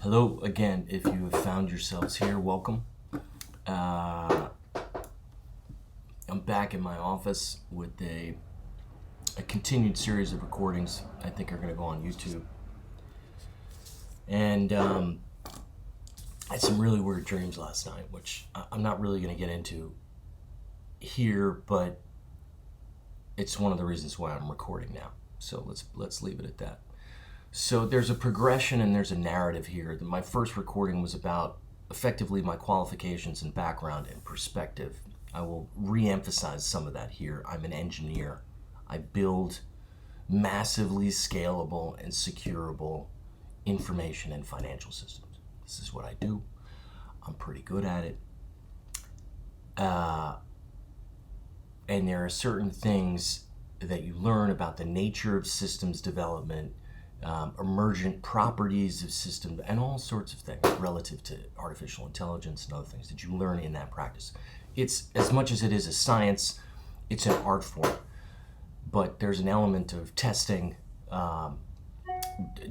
Hello again, if you have found yourselves here, welcome. I'm back in my office with a continued series of recordings I think are going to go on YouTube. And I had some really weird dreams last night, which I'm not really going to get into here, but it's one of the reasons why I'm recording now. So let's leave it at that. So there's a progression and there's a narrative here. My first recording was about effectively my qualifications and background and perspective. I will re-emphasize some of that here. I'm an engineer. I build massively scalable and securable information and financial systems. This is what I do. I'm pretty good at it. And there are certain things that you learn about the nature of systems development, emergent properties of systems, and all sorts of things relative to artificial intelligence and other things that you learn in that practice. It's, as much as it is a science, it's an art form. But there's an element of testing,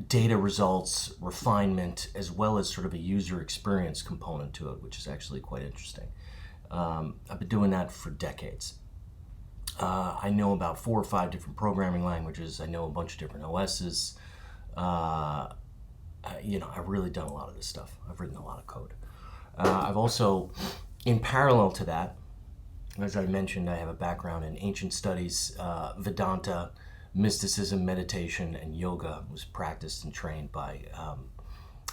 data results, refinement, as well as sort of a user experience component to it, which is actually quite interesting. I've been doing that for decades. I know about 4 or 5 different programming languages. I know a bunch of different OSs. I've really done a lot of this stuff. I've written a lot of code. I've also, in parallel to that, as I mentioned, I have a background in ancient studies, Vedanta, mysticism, meditation, and yoga. Was practiced and trained by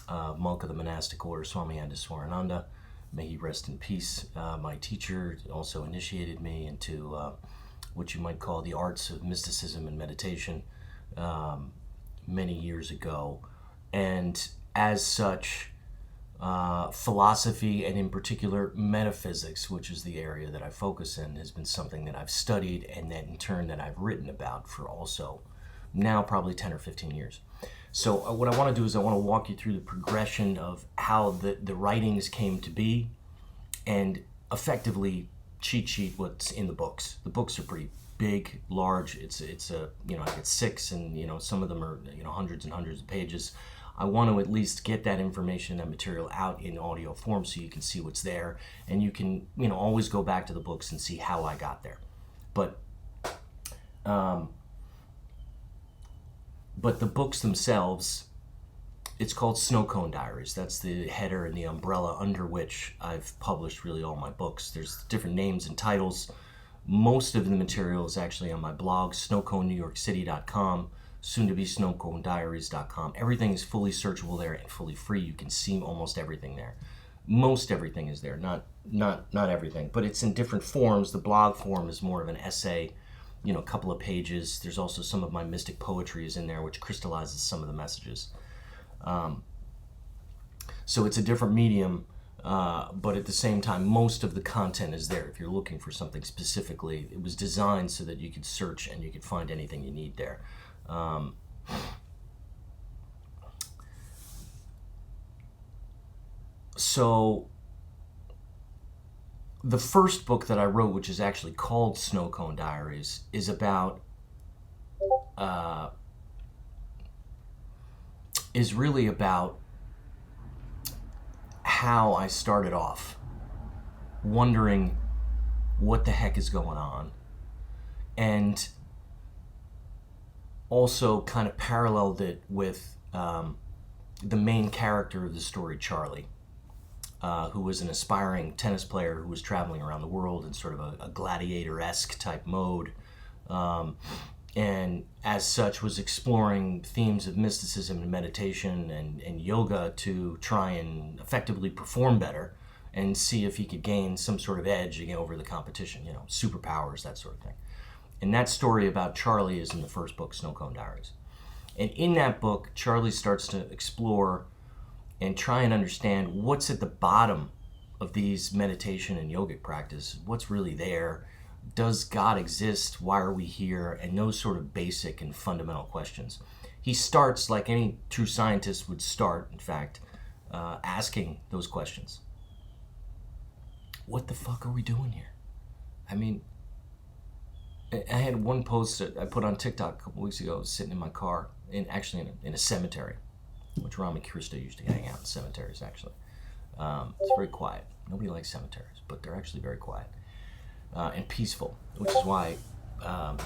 a monk of the monastic order, Swami Swarananda. May he rest in peace. My teacher also initiated me into what you might call the arts of mysticism and meditation many years ago. And as such, philosophy, and in particular metaphysics, which is the area that I focus in, has been something that I've studied and then in turn that I've written about for also now probably 10 or 15 years. So what I want to do is I want to walk you through the progression of how the writings came to be and effectively cheat sheet what's in the books. The books are pretty big, large. It's I get 6 and some of them are hundreds and hundreds of pages. I want to at least get that information, that material out in audio form so you can see what's there, and you can always go back to the books and see how I got there. But the books themselves, it's called Snow Cone Diaries. That's the header and the umbrella under which I've published really all my books. There's different names and titles. Most of the material is actually on my blog, snowconenewyorkcity.com, soon to be snowconediaries.com. Everything is fully searchable there and fully free. You can see almost everything there. Most everything is there, not everything, but it's in different forms. The blog form is more of an essay, a couple of pages. There's also some of my mystic poetry is in there, which crystallizes some of the messages. So it's a different medium, but at the same time, most of the content is there. If you're looking for something specifically, it was designed so that you could search and you could find anything you need there. So the first book that I wrote, which is actually called Snow Cone Diaries, is about is really about how I started off wondering what the heck is going on, and also kind of paralleled it with the main character of the story, Charlie, who was an aspiring tennis player who was traveling around the world in sort of a gladiator-esque type mode, and as such was exploring themes of mysticism and meditation and yoga to try and effectively perform better and see if he could gain some sort of edge over the competition, superpowers, that sort of thing. And that story about Charlie is in the first book, Snow Cone Diaries. And in that book, Charlie starts to explore and try and understand what's at the bottom of these meditation and yogic practice, what's really there, does God exist, why are we here, and those sort of basic and fundamental questions. He starts, like any true scientist would start, in fact, asking those questions. What the fuck are we doing here? I mean, I had one post that I put on TikTok a couple weeks ago. I was sitting in my car, in a cemetery, which Rami Krishna used to hang out in cemeteries, actually. It's very quiet. Nobody likes cemeteries, but they're actually very quiet and peaceful, which is why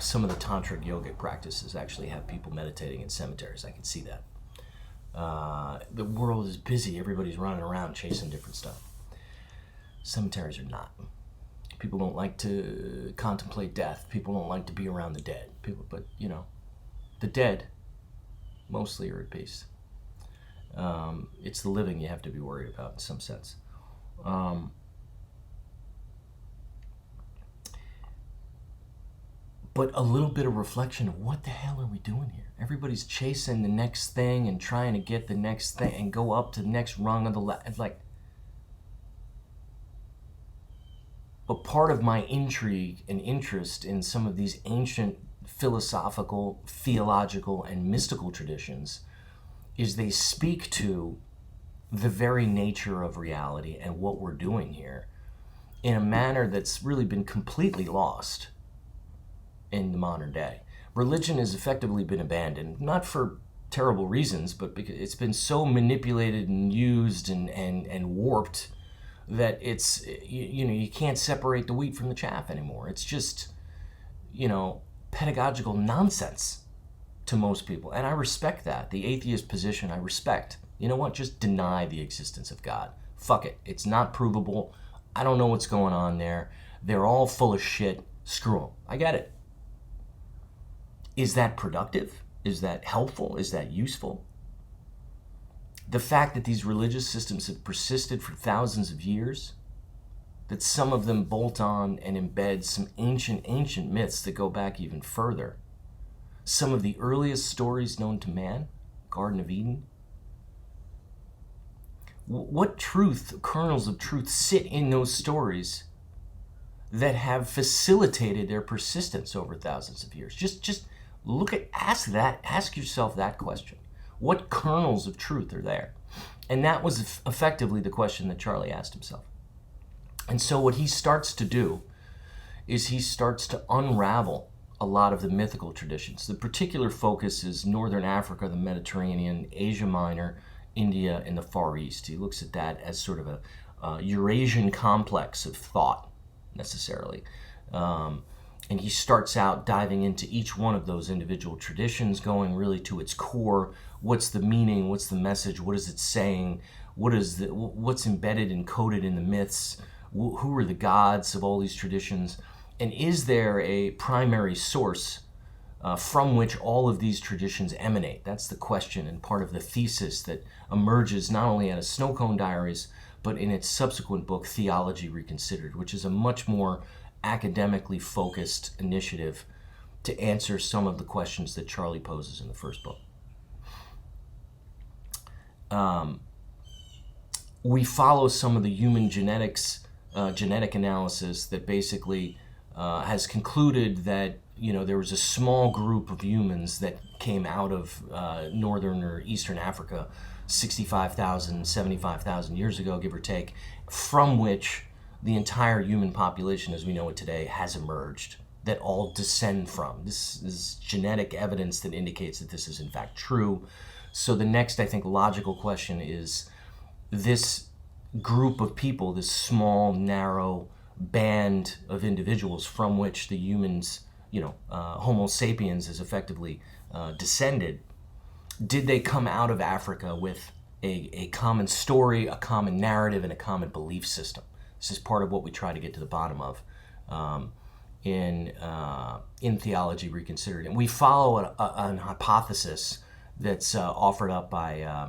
some of the tantric yogic practices actually have people meditating in cemeteries. I can see that. The world is busy. Everybody's running around chasing different stuff. Cemeteries are not. People don't like to contemplate death. People don't like to be around the dead. But the dead mostly are at peace. It's the living you have to be worried about in some sense. But a little bit of reflection of what the hell are we doing here? Everybody's chasing the next thing and trying to get the next thing and go up to the next rung of the ladder. But part of my intrigue and interest in some of these ancient philosophical, theological, and mystical traditions is they speak to the very nature of reality and what we're doing here in a manner that's really been completely lost in the modern day. Religion has effectively been abandoned, not for terrible reasons, but because it's been so manipulated and used and warped that it's, you can't separate the wheat from the chaff anymore. It's just, pedagogical nonsense to most people. And I respect that. The atheist position, I respect. You know what? Just deny the existence of God. Fuck it. It's not provable. I don't know what's going on there. They're all full of shit. Screw them. I get it. Is that productive? Is that helpful? Is that useful? The fact that these religious systems have persisted for thousands of years, that some of them bolt on and embed some ancient myths that go back even further. Some of the earliest stories known to man, Garden of Eden. What truth, kernels of truth, sit in those stories that have facilitated their persistence over thousands of years? Just ask yourself that question. What kernels of truth are there? And that was effectively the question that Charlie asked himself. And so what he starts to do is he starts to unravel a lot of the mythical traditions. The particular focus is Northern Africa, the Mediterranean, Asia Minor, India, and the Far East. He looks at that as sort of a Eurasian complex of thought, necessarily. And he starts out diving into each one of those individual traditions, going really to its core. What's the meaning? What's the message? What is it saying? What's embedded and coded in the myths? Who are the gods of all these traditions? And is there a primary source from which all of these traditions emanate? That's the question and part of the thesis that emerges not only out of Snow Cone Diaries, but in its subsequent book, Theology Reconsidered, which is a much more academically focused initiative to answer some of the questions that Charlie poses in the first book. We follow some of the human genetics, genetic analysis that basically has concluded that there was a small group of humans that came out of northern or eastern Africa 65,000, 75,000 years ago, give or take, from which the entire human population as we know it today has emerged, that all descend from. This is genetic evidence that indicates that this is in fact true. So the next, I think, logical question is this group of people, this small, narrow band of individuals from which the humans, Homo sapiens is effectively descended, did they come out of Africa with a common story, a common narrative, and a common belief system? This is part of what we try to get to the bottom of in Theology Reconsidered. And we follow an hypothesis that's offered up by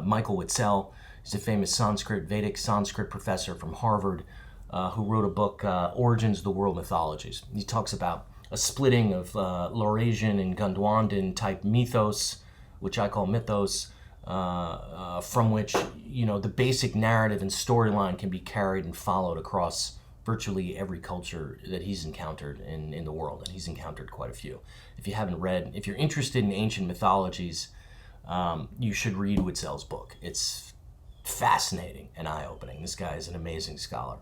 Michael Witzel. He's a famous Vedic Sanskrit professor from Harvard who wrote a book, Origins of the World Mythologies. He talks about a splitting of Laurasian and Gondwandan type mythos, which I call mythos, from which the basic narrative and storyline can be carried and followed across virtually every culture that he's encountered in the world, and he's encountered quite a few. If you're interested in ancient mythologies, you should read Witzel's book. It's fascinating and eye-opening. This guy is an amazing scholar.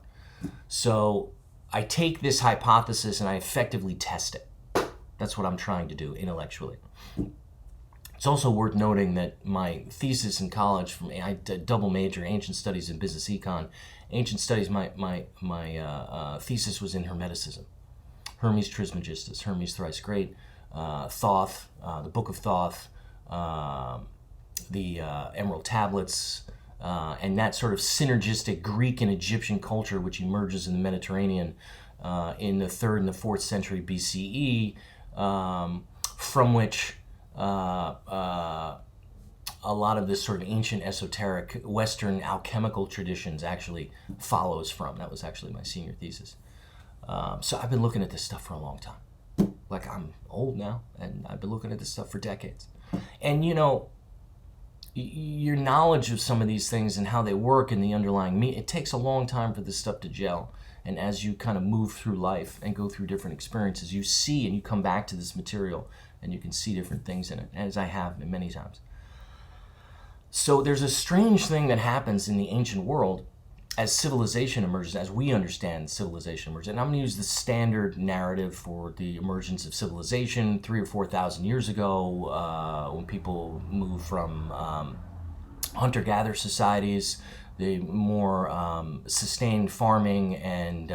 So I take this hypothesis and I effectively test it. That's what I'm trying to do intellectually. It's also worth noting that my thesis in college, I did double major, ancient studies and business econ. Ancient studies, my thesis was in Hermeticism. Hermes Trismegistus, Hermes thrice great, Thoth, the Book of Thoth, the Emerald Tablets, and that sort of synergistic Greek and Egyptian culture which emerges in the Mediterranean in the 3rd and the 4th century BCE, from which a lot of this sort of ancient esoteric Western alchemical traditions actually follows from. That was actually my senior thesis. So I've been looking at this stuff for a long time. Like, I'm old now, and I've been looking at this stuff for decades. And your knowledge of some of these things and how they work and the underlying it takes a long time for this stuff to gel. And as you kind of move through life and go through different experiences, you see and you come back to this material and you can see different things in it, as I have many times. So there's a strange thing that happens in the ancient world as civilization emerges, as we understand civilization emerges. And I'm going to use the standard narrative for the emergence of civilization 3,000 or 4,000 years ago, when people moved from hunter-gatherer societies, the more sustained farming and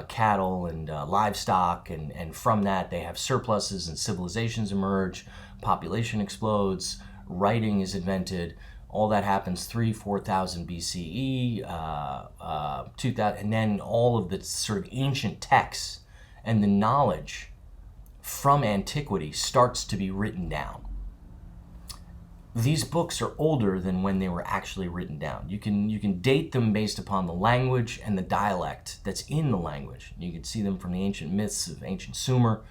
cattle and livestock, and from that they have surpluses and civilizations emerge, population explodes, writing is invented. All that happens 3,000-4,000 BCE, 2000, and then all of the sort of ancient texts and the knowledge from antiquity starts to be written down. These books are older than when they were actually written down. You can date them based upon the language and the dialect that's in the language. You can see them from the ancient myths of ancient Sumer.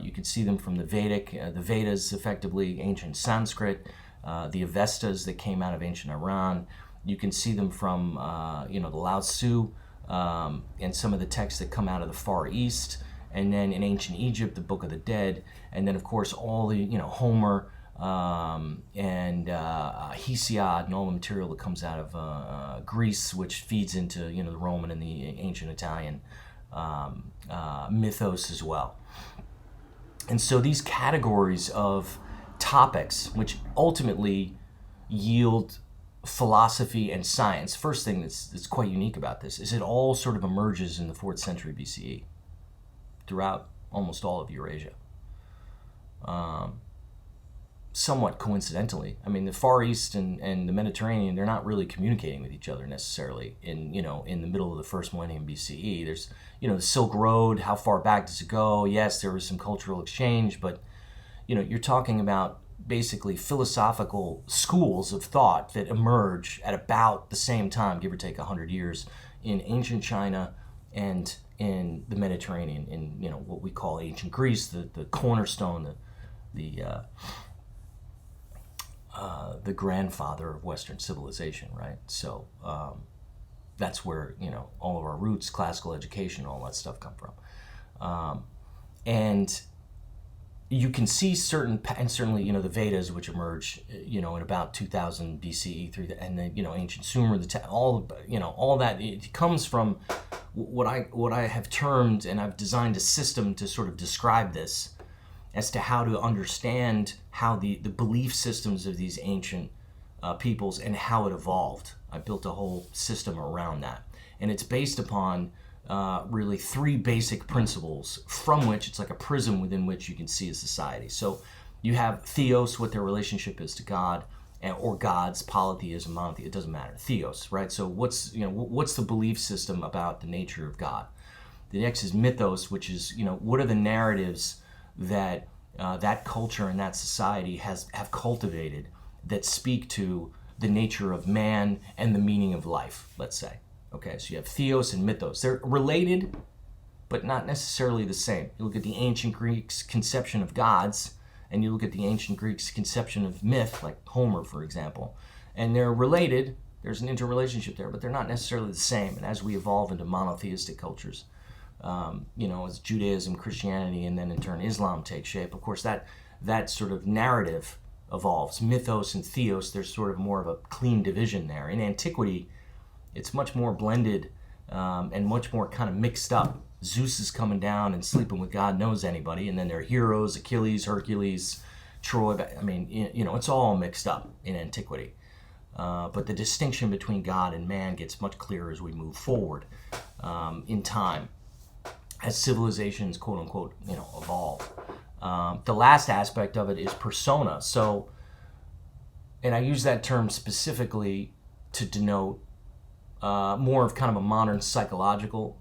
You can see them from the the Vedas, effectively ancient Sanskrit. The Avestas that came out of ancient Iran. You can see them from the Lao Tzu and some of the texts that come out of the Far East, and then in ancient Egypt, the Book of the Dead, and then of course all the Homer and Hesiod and all the material that comes out of Greece, which feeds into the Roman and the ancient Italian mythos as well. And so these categories of topics, which ultimately yield philosophy and science. First thing that's quite unique about this is it all sort of emerges in the 4th century BCE throughout almost all of Eurasia. Somewhat coincidentally, I mean, the Far East and the Mediterranean, they're not really communicating with each other necessarily in the middle of the first millennium BCE. There's, the Silk Road, how far back does it go? Yes, there was some cultural exchange, but you're talking about basically philosophical schools of thought that emerge at about the same time, give or take 100 years, in ancient China and in the Mediterranean, in what we call ancient Greece, the cornerstone, the grandfather of Western civilization, right? So that's where all of our roots, classical education, all that stuff come from, and you can see certain, and certainly the Vedas, which emerge in about 2000 BCE through and then ancient Sumer, all that, it comes from what I have termed, and I've designed a system to sort of describe this as to how to understand how the belief systems of these ancient peoples and how it evolved. I built a whole system around that, and it's based upon really 3 basic principles from which it's like a prism within which you can see a society. So you have theos, what their relationship is to God, or gods, polytheism, monotheism, it doesn't matter. Theos, right? So what's the belief system about the nature of God? The next is mythos, which is what are the narratives that that culture and that society have cultivated that speak to the nature of man and the meaning of life, let's say. Okay, so you have theos and mythos. They're related, but not necessarily the same. You look at the ancient Greeks' conception of gods, and you look at the ancient Greeks' conception of myth, like Homer, for example, and they're related. There's an interrelationship there, but they're not necessarily the same. And as we evolve into monotheistic cultures, as Judaism, Christianity, and then in turn Islam take shape, of course, that sort of narrative evolves. Mythos and theos, there's sort of more of a clean division there. In antiquity, it's much more blended and much more kind of mixed up. Zeus is coming down and sleeping with God knows anybody, and then there are heroes, Achilles, Hercules, Troy. I mean, it's all mixed up in antiquity. But the distinction between God and man gets much clearer as we move forward in time, as civilizations, quote unquote, evolve. The last aspect of it is persona. So, and I use that term specifically to denote more of kind of a modern psychological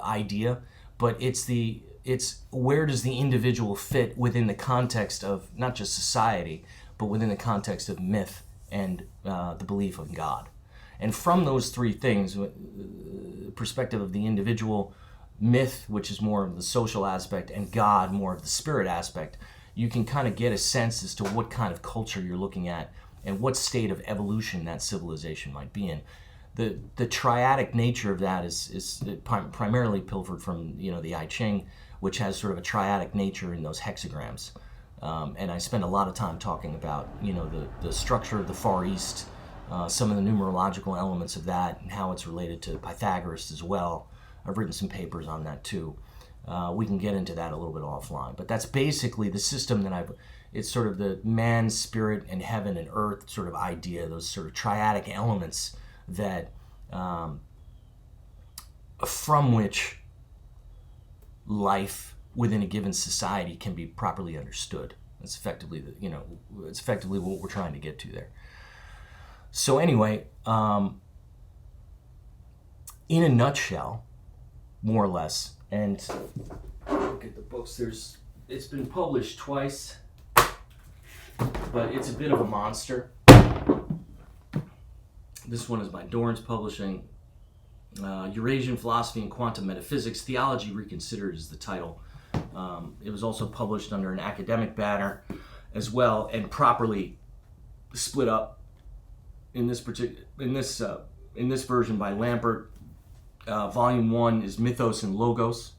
idea, but it's where does the individual fit within the context of not just society, but within the context of myth and the belief of God. And from those three things, perspective of the individual, myth, which is more of the social aspect, and God, more of the spirit aspect, you can kind of get a sense as to what kind of culture you're looking at and what state of evolution that civilization might be in. The triadic nature of that is primarily pilfered from the I Ching, which has sort of a triadic nature in those hexagrams. And I spend a lot of time talking about the structure of the Far East, some of the numerological elements of that, and how it's related to Pythagoras as well. I've written some papers on that too. We can get into that a little bit offline, but that's basically the system that it's sort of the man, spirit, and heaven and earth sort of idea, those sort of triadic elements that from which life within a given society can be properly understood. That's effectively it's effectively what we're trying to get to there. So anyway, in a nutshell, more or less, and look at the books. It's been published twice, but it's a bit of a monster. This one is by Dorrance Publishing. Eurasian Philosophy and Quantum Metaphysics, Theology Reconsidered is the title. It was also published under an academic banner as well, and properly split up in this version by Lampert. Volume 1 is Mythos and Logos,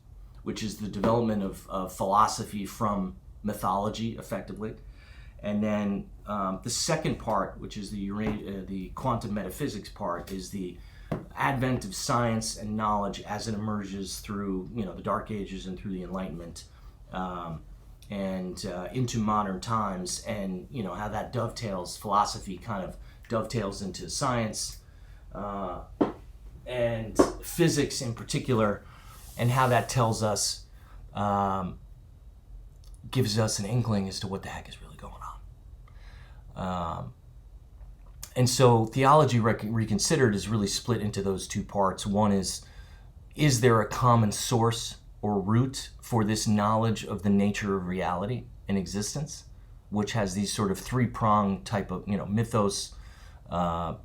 which is the development of philosophy from mythology, effectively. And then the second part, which is the quantum metaphysics part, is the advent of science and knowledge as it emerges through the Dark Ages and through the Enlightenment, and into modern times, and how that dovetails, philosophy kind of dovetails into science and physics in particular, and how that tells us, gives us an inkling as to what the heck is really going on. And so Theology Reconsidered is really split into those two parts. One is there a common source or root for this knowledge of the nature of reality and existence, which has these sort of three-pronged type of, mythos,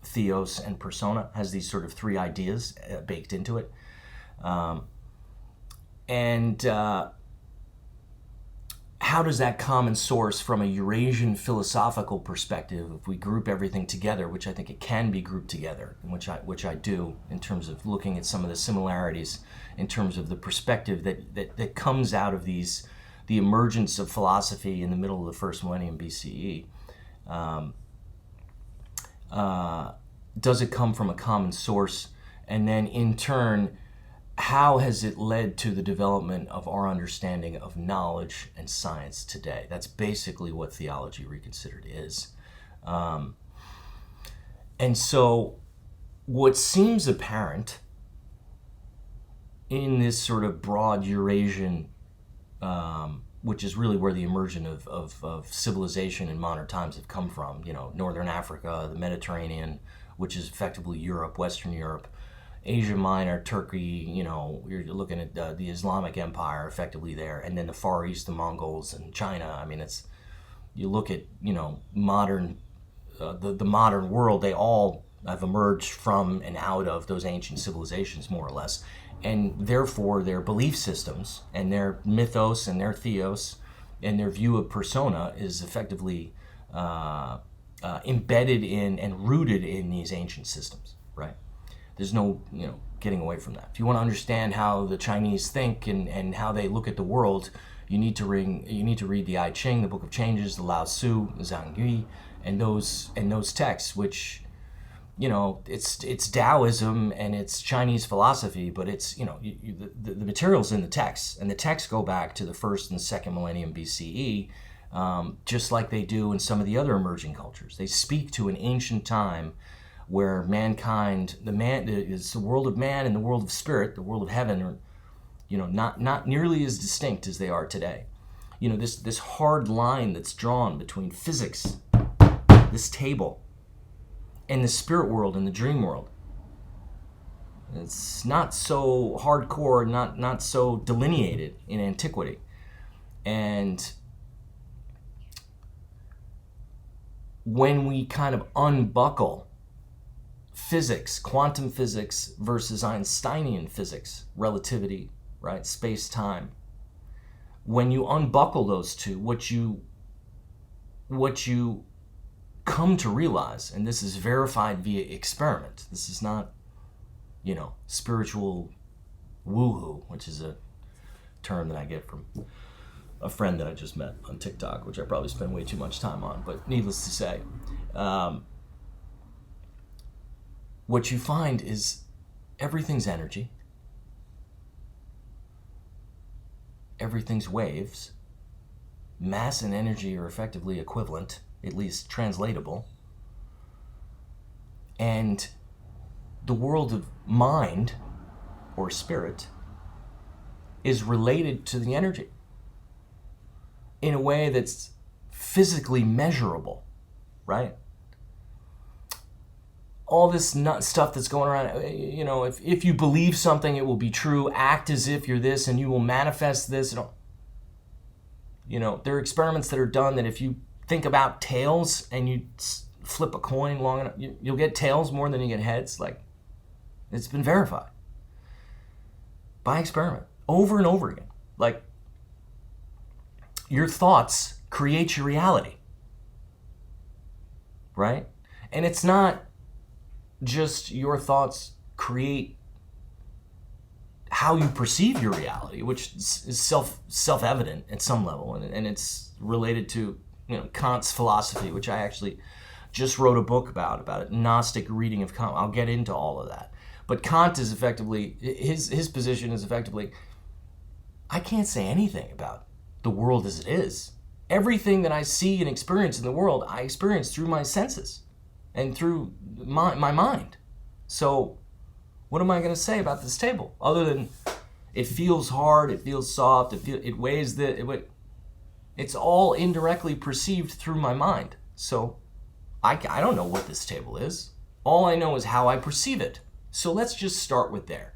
theos, and persona, has these sort of three ideas baked into it. How does that common source from a Eurasian philosophical perspective, if we group everything together, which I think it can be grouped together, which I do in terms of looking at some of the similarities in terms of the perspective that comes out of the emergence of philosophy in the middle of the first millennium BCE, does it come from a common source? And then in turn, how has it led to the development of our understanding of knowledge and science today? That's basically what Theology Reconsidered is. And so what seems apparent in this sort of broad Eurasian, which is really where the emergence of civilization in modern times have come from, Northern Africa, the Mediterranean, which is effectively Europe, Western Europe, Asia Minor, Turkey, you're looking at the Islamic Empire effectively there, and then the Far East, the Mongols, and China. I mean, you look at, modern, the modern world, they all have emerged from and out of those ancient civilizations, more or less. And therefore, their belief systems and their mythos and their theos and their view of persona is effectively embedded in and rooted in these ancient systems, right? There's no, getting away from that. If you want to understand how the Chinese think and how they look at the world, you need to read the I Ching, the Book of Changes, the Lao Tzu, the Zhang Yi, and those texts, which it's Taoism and it's Chinese philosophy, but it's, the material's in the texts, and the texts go back to the first and second millennium BCE, just like they do in some of the other emerging cultures. They speak to an ancient time where mankind, is the world of man and the world of spirit, the world of heaven, are, not nearly as distinct as they are today. This hard line that's drawn between physics, this table, and the spirit world and the dream world. It's not so hardcore, not so delineated in antiquity. And when we kind of unbuckle physics, quantum physics versus Einsteinian physics, relativity, right, space-time, when you unbuckle those two, what you come to realize, and this is verified via experiment, this is not, spiritual woohoo, which is a term that I get from a friend that I just met on TikTok, which I probably spend way too much time on, but needless to say, what you find is everything's energy, everything's waves, mass and energy are effectively equivalent, at least translatable, and the world of mind or spirit is related to the energy in a way that's physically measurable, right? All this stuff that's going around, if you believe something, it will be true, act as if you're this and you will manifest this. There are experiments that are done that if you think about tails and you flip a coin long enough, you'll get tails more than you get heads. Like, it's been verified by experiment over and over again. Like, your thoughts create your reality, right? And it's not just your thoughts create how you perceive your reality, which is self-evident at some level, and it's related to Kant's philosophy, which I actually just wrote a book about a Gnostic reading of Kant. I'll get into all of that. But Kant is effectively, his position is effectively, I can't say anything about the world as it is. Everything that I see and experience in the world, I experience through my senses and through my mind. So what am I going to say about this table? Other than it feels hard, it feels soft, it weighs it's all indirectly perceived through my mind. So I don't know what this table is. All I know is how I perceive it. So let's just start with there.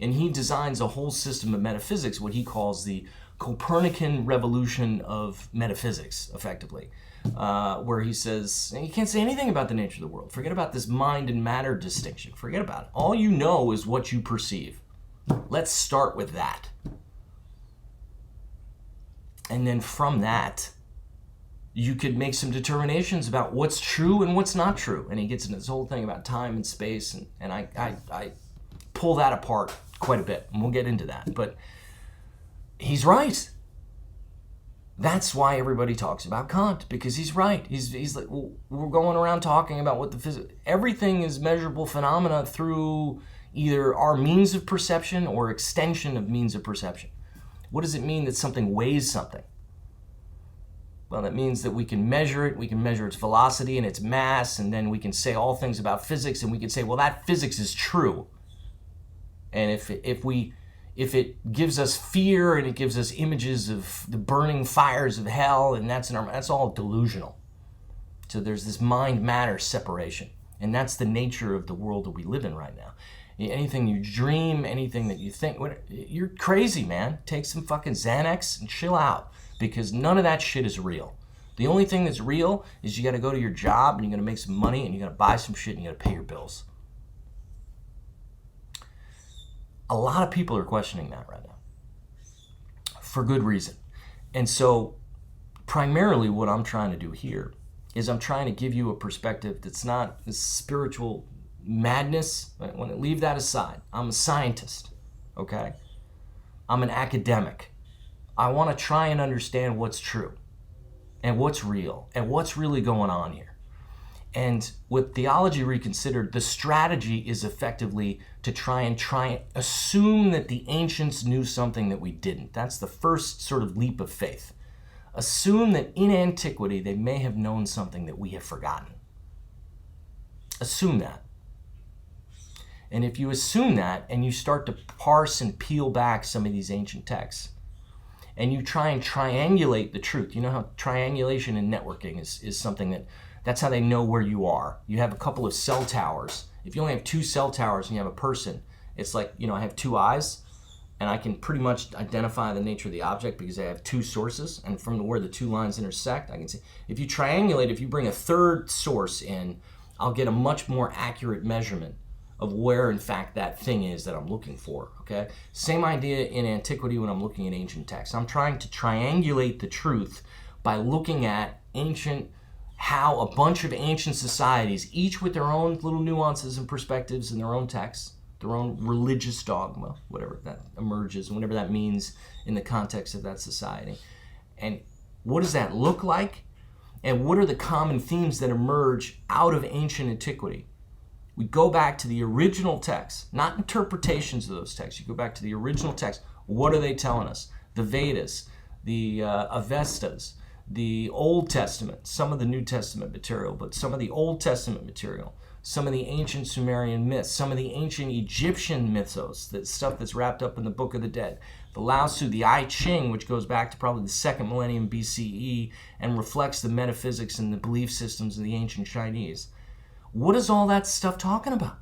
And he designs a whole system of metaphysics, what he calls the Copernican revolution of metaphysics, effectively, where he says, you can't say anything about the nature of the world. Forget about this mind and matter distinction. Forget about it. All you know is what you perceive. Let's start with that. And then from that, you could make some determinations about what's true and what's not true. And he gets into this whole thing about time and space, and I pull that apart quite a bit, and we'll get into that. But he's right. That's why everybody talks about Kant, because he's right. He's like, well, we're going around talking about what everything is measurable phenomena through either our means of perception or extension of means of perception. What does it mean that something weighs something? Well, that means that we can measure it, we can measure its velocity and its mass, and then we can say all things about physics, and we can say, well, that physics is true. And if it gives us fear and it gives us images of the burning fires of hell, and that's all delusional. So there's this mind-matter separation, and that's the nature of the world that we live in right now. Anything you dream, anything that you think, you're crazy, man. Take some fucking Xanax and chill out, because none of that shit is real. The only thing that's real is you got to go to your job and you're going to make some money and you're going to buy some shit and you got to pay your bills. A lot of people are questioning that right now for good reason. And so primarily what I'm trying to do here is I'm trying to give you a perspective that's not this spiritual madness. I want to leave that aside. I'm a scientist, okay? I'm an academic. I want to try and understand what's true and what's real and what's really going on here. And with Theology Reconsidered, the strategy is effectively to try and assume that the ancients knew something that we didn't. That's the first sort of leap of faith. Assume that in antiquity they may have known something that we have forgotten. Assume that. And if you assume that and you start to parse and peel back some of these ancient texts, and you try and triangulate the truth, you know how triangulation in networking is something that's how they know where you are. You have a couple of cell towers. If you only have 2 cell towers and you have a person, it's like, I have 2 eyes, and I can pretty much identify the nature of the object because I have 2 sources, and from where the 2 lines intersect, I can see. If you triangulate, if you bring a third source in, I'll get a much more accurate measurement of where, in fact, that thing is that I'm looking for, okay? Same idea in antiquity when I'm looking at ancient texts. I'm trying to triangulate the truth by looking at how a bunch of ancient societies, each with their own little nuances and perspectives in their own texts, their own religious dogma, whatever that emerges, and whatever that means in the context of that society. And what does that look like? And what are the common themes that emerge out of ancient antiquity? We go back to the original text, not interpretations of those texts. You go back to the original text. What are they telling us? The Vedas, the Avestas, the Old Testament, some of the New Testament material, but some of the Old Testament material, some of the ancient Sumerian myths, some of the ancient Egyptian mythos, that stuff that's wrapped up in the Book of the Dead, the Lao Tzu, the I Ching, which goes back to probably the 2nd millennium BCE and reflects the metaphysics and the belief systems of the ancient Chinese. What is all that stuff talking about?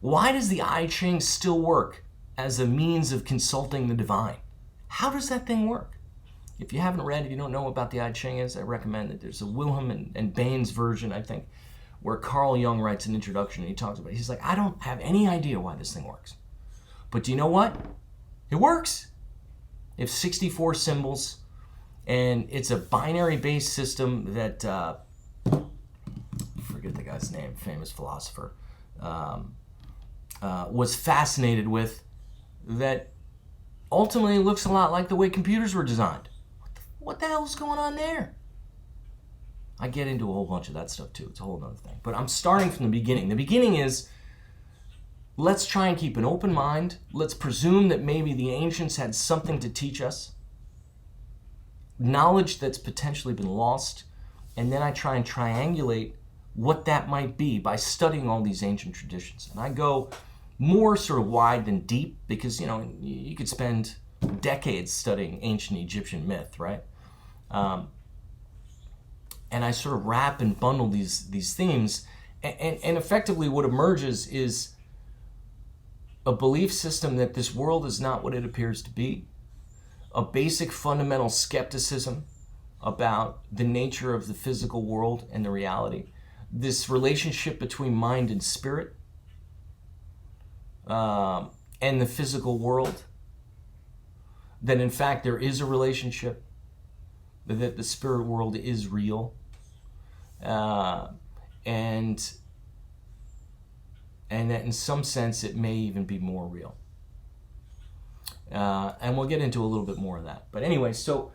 Why does the I Ching still work as a means of consulting the divine? How does that thing work? If you haven't read, if you don't know what the I Ching is, I recommend it. There's a Wilhelm and Baines version, I think, where Carl Jung writes an introduction and he talks about it. He's like, I don't have any idea why this thing works. But do you know what? It works. It has 64 symbols, and it's a binary-based system that... forget the guy's name, famous philosopher, was fascinated with, that ultimately looks a lot like the way computers were designed. What the hell's going on there? I get into a whole bunch of that stuff too. It's a whole other thing. But I'm starting from the beginning. The beginning is, let's try and keep an open mind. Let's presume that maybe the ancients had something to teach us, knowledge that's potentially been lost, and then I try and triangulate what that might be by studying all these ancient traditions. And I go more sort of wide than deep because, you could spend decades studying ancient Egyptian myth, right? And I sort of wrap and bundle these themes. And effectively what emerges is a belief system that this world is not what it appears to be, a basic fundamental skepticism about the nature of the physical world and the reality, this relationship between mind and spirit, and the physical world, that in fact there is a relationship, that the spirit world is real, and that in some sense it may even be more real. And we'll get into a little bit more of that. But anyway, so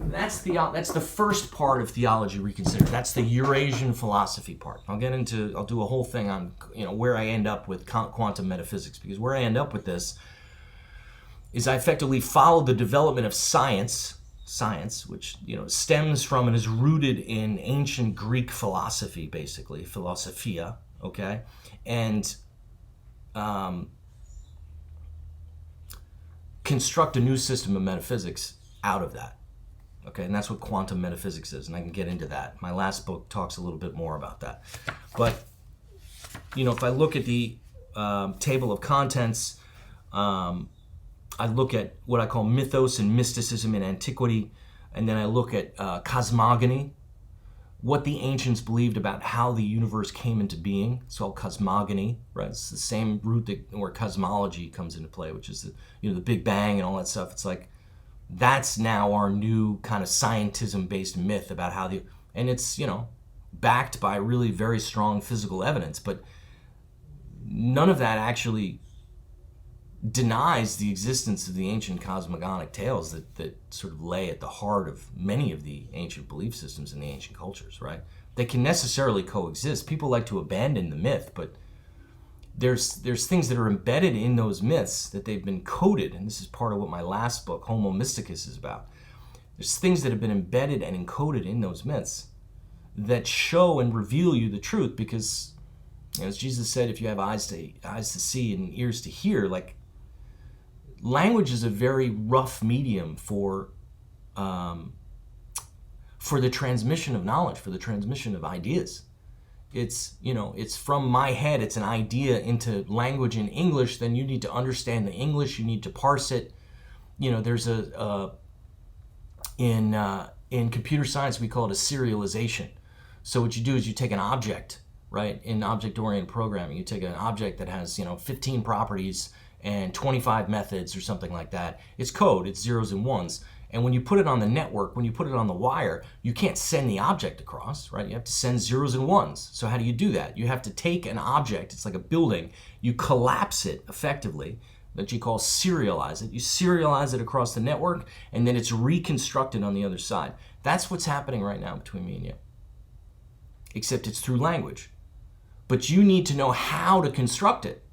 that's the first part of Theology Reconsidered. That's the Eurasian philosophy part. I'll do a whole thing on where I end up with quantum metaphysics, because where I end up with this is I effectively follow the development of science, which stems from and is rooted in ancient Greek philosophy, basically philosophia, okay, and construct a new system of metaphysics out of that. Okay, and that's what quantum metaphysics is, and I can get into that. My last book talks a little bit more about that. But, if I look at the table of contents, I look at what I call mythos and mysticism in antiquity, and then I look at cosmogony, what the ancients believed about how the universe came into being. It's called cosmogony, right? It's the same root where cosmology comes into play, which is the Big Bang and all that stuff. It's like, that's now our new kind of scientism-based myth about how and it's, backed by really very strong physical evidence, but none of that actually denies the existence of the ancient cosmogonic tales that sort of lay at the heart of many of the ancient belief systems in the ancient cultures, right? They can necessarily coexist. People like to abandon the myth, but there's things that are embedded in those myths that they've been coded, and this is part of what my last book, Homo Mysticus, is about. There's things that have been embedded and encoded in those myths that show and reveal you the truth, because, you know, as Jesus said, if you have eyes to see and ears to hear, like, language is a very rough medium for the transmission of knowledge, for the transmission of ideas. It's, you know, it's from my head, it's an idea into language in English, then you need to understand the English, you need to parse it. You know, there's in computer science, we call it a serialization. So what you do is you take an object, right? In object-oriented programming, you take an object that has, you know, 15 properties and 25 methods or something like that. It's code, it's zeros and ones. And when you put it on the network, when you put it on the wire, you can't send the object across, right? You have to send zeros and ones. So how do you do that? You have to take an object, it's like a building, you collapse it effectively, that you call serialize it. You serialize it across the network, and then it's reconstructed on the other side. That's what's happening right now between me and you. Except it's through language. But you need to know how to construct it.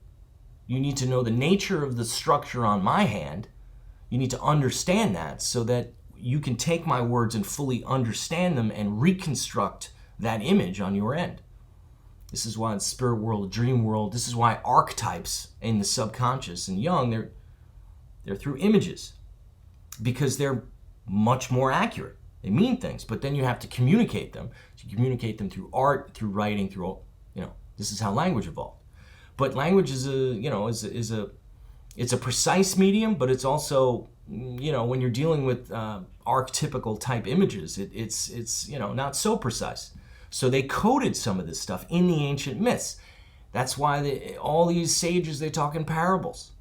You need to know the nature of the structure on my hand. You need to understand that so that you can take my words and fully understand them and reconstruct that image on your end. This is why in spirit world, dream world, this is why archetypes in the subconscious and Jung, they're through images, because they're much more accurate. They mean things, but then you have to communicate them. So you communicate them through art, through writing, through, you know, this is how language evolved. But language is it's a precise medium, but it's also, you know, when you're dealing with archetypical type images, it's you know, not so precise. So they coded some of this stuff in the ancient myths. That's why all these sages, they talk in parables,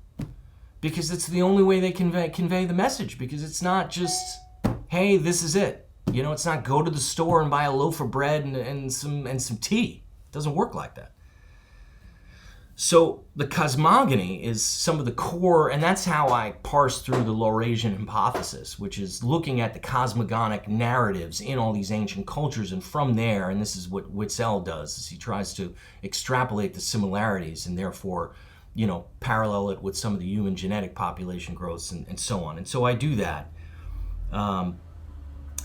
because it's the only way they convey the message. Because it's not just, hey, this is it. You know, it's not go to the store and buy a loaf of bread and some tea. It doesn't work like that. So the cosmogony is some of the core, and that's how I parse through the Laurasian hypothesis, which is looking at the cosmogonic narratives in all these ancient cultures, and from there, and this is what Witzel does, is he tries to extrapolate the similarities and therefore, you know, parallel it with some of the human genetic population growths and so on. And so I do that.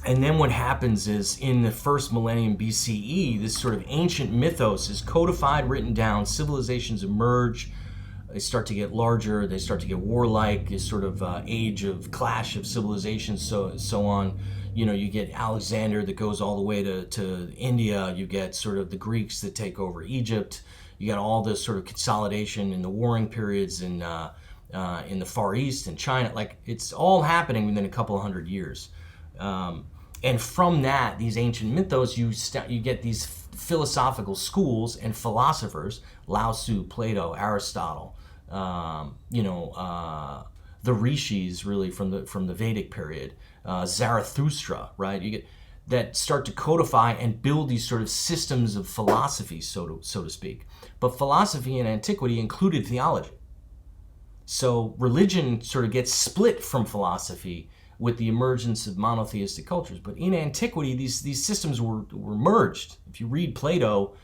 And then what happens is, in the first millennium BCE, this sort of ancient mythos is codified, written down, civilizations emerge, they start to get larger, they start to get warlike, this sort of age of clash of civilizations, so on. You know, you get Alexander that goes all the way to India, you get sort of the Greeks that take over Egypt, you got all this sort of consolidation in the warring periods in the Far East and China. Like, it's all happening within a couple of hundred years. And from that, these ancient mythos, you get these philosophical schools and philosophers, Lao Tzu, Plato, Aristotle, the rishis, really from the Vedic period, Zarathustra, right? You get that start to codify and build these sort of systems of philosophy, so to speak. But philosophy in antiquity included theology. So religion sort of gets split from philosophy with the emergence of monotheistic cultures. But in antiquity, these systems were merged. If you read Plato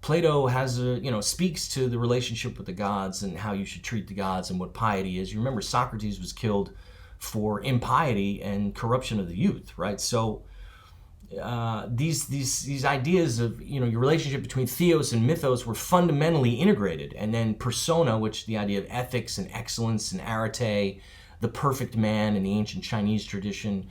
has speaks to the relationship with the gods and how you should treat the gods and what piety is. You remember Socrates was killed for impiety and corruption of the youth, right? So these ideas of, you know, your relationship between theos and mythos were fundamentally integrated. And then persona, which the idea of ethics and excellence and arete, the perfect man in the ancient Chinese tradition,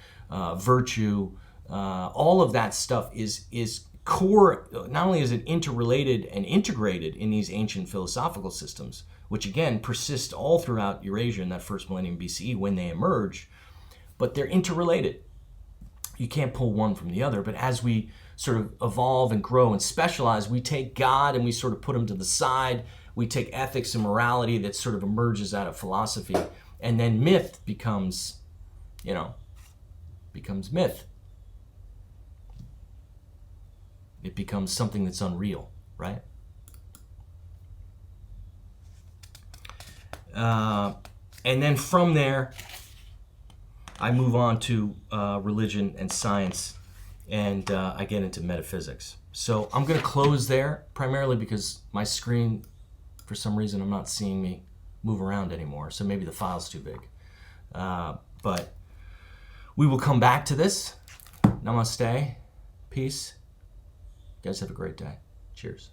virtue, all of that stuff is core. Not only is it interrelated and integrated in these ancient philosophical systems, which again persist all throughout Eurasia in that first millennium BCE when they emerge, but they're interrelated. You can't pull one from the other, but as we sort of evolve and grow and specialize, we take God and we sort of put him to the side. We take ethics and morality that sort of emerges out of philosophy. And then myth becomes myth. It becomes something that's unreal, right? And then from there, I move on to religion and science, and I get into metaphysics. So I'm going to close there, primarily because my screen, for some reason, I'm not seeing me move around anymore, so maybe the file's too big. But we will come back to this. Namaste. Peace. You guys have a great day. Cheers.